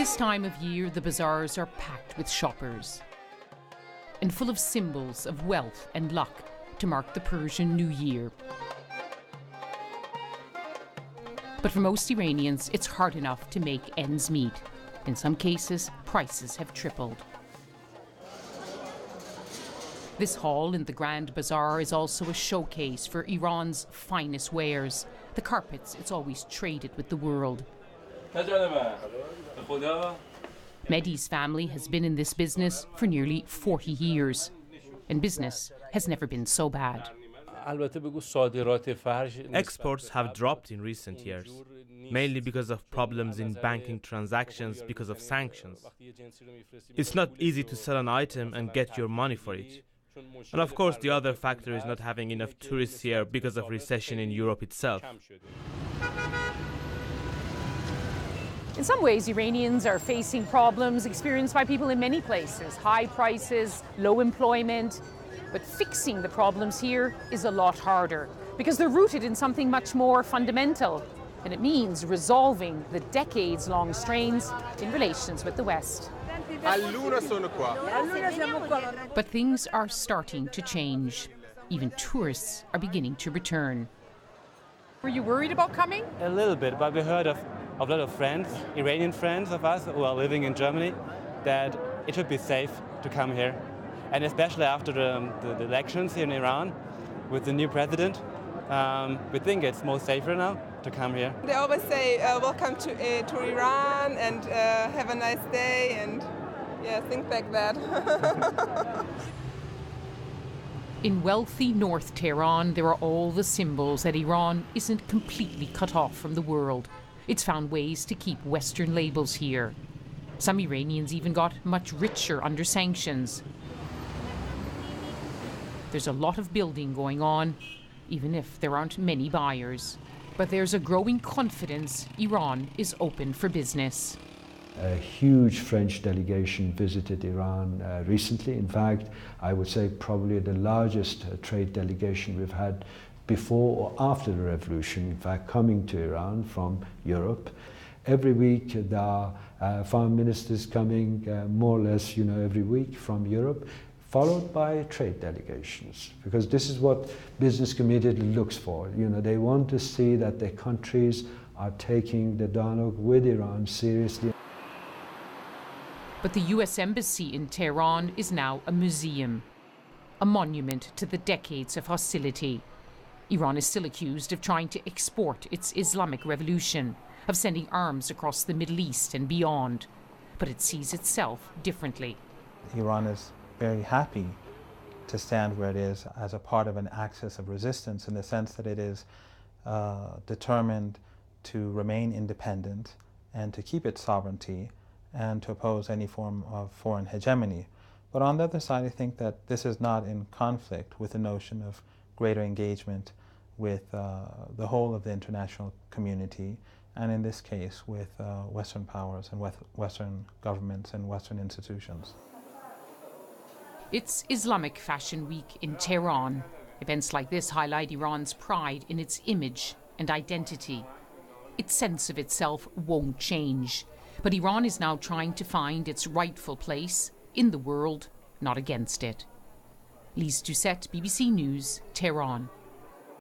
this time of year, the bazaars are packed with shoppers and full of symbols of wealth and luck to mark the Persian New Year. But for most Iranians, it's hard enough to make ends meet. In some cases, prices have tripled. This hall in the Grand Bazaar is also a showcase for Iran's finest wares. The carpets it's always traded with the world. Mehdi's family has been in this business for nearly 40 years, and business has never been so bad. Exports have dropped in recent years, mainly because of problems in banking transactions because of sanctions. It's not easy to sell an item and get your money for it. And of course, the other factor is not having enough tourists here because of recession in Europe itself. In some ways, Iranians are facing problems experienced by people in many places. High prices, low employment. But fixing the problems here is a lot harder because they're rooted in something much more fundamental. And it means resolving the decades-long strains in relations with the West. But things are starting to change. Even tourists are beginning to return. Were you worried about coming? A little bit, but we heard of a lot of friends, Iranian friends of us who are living in Germany, that it should be safe to come here. And especially after the elections here in Iran, with the new president, we think it's more safer now to come here. They always say, welcome to Iran and have a nice day and yeah, things like that. In wealthy North Tehran, there are all the symbols that Iran isn't completely cut off from the world. It's found ways to keep Western labels here. Some Iranians even got much richer under sanctions. There's a lot of building going on, even if there aren't many buyers. But there's a growing confidence Iran is open for business. A huge French delegation visited Iran recently. In fact, I would say probably the largest trade delegation we've had before or after the revolution, in fact, coming to Iran from Europe. Every week there are foreign ministers coming more or less, every week from Europe, followed by trade delegations, because this is what business community looks for. They want to see that their countries are taking the dialogue with Iran seriously. But the US Embassy in Tehran is now a museum, a monument to the decades of hostility. Iran is still accused of trying to export its Islamic revolution, of sending arms across the Middle East and beyond. But it sees itself differently. Iran is very happy to stand where it is as a part of an axis of resistance, in the sense that it is determined to remain independent and to keep its sovereignty and to oppose any form of foreign hegemony. But on the other side, I think that this is not in conflict with the notion of greater engagement with the whole of the international community, and in this case with Western powers and Western governments and Western institutions. It's Islamic Fashion Week in Tehran. Events like this highlight Iran's pride in its image and identity. Its sense of itself won't change. But Iran is now trying to find its rightful place in the world, not against it. Lise Doucette, BBC News, Tehran.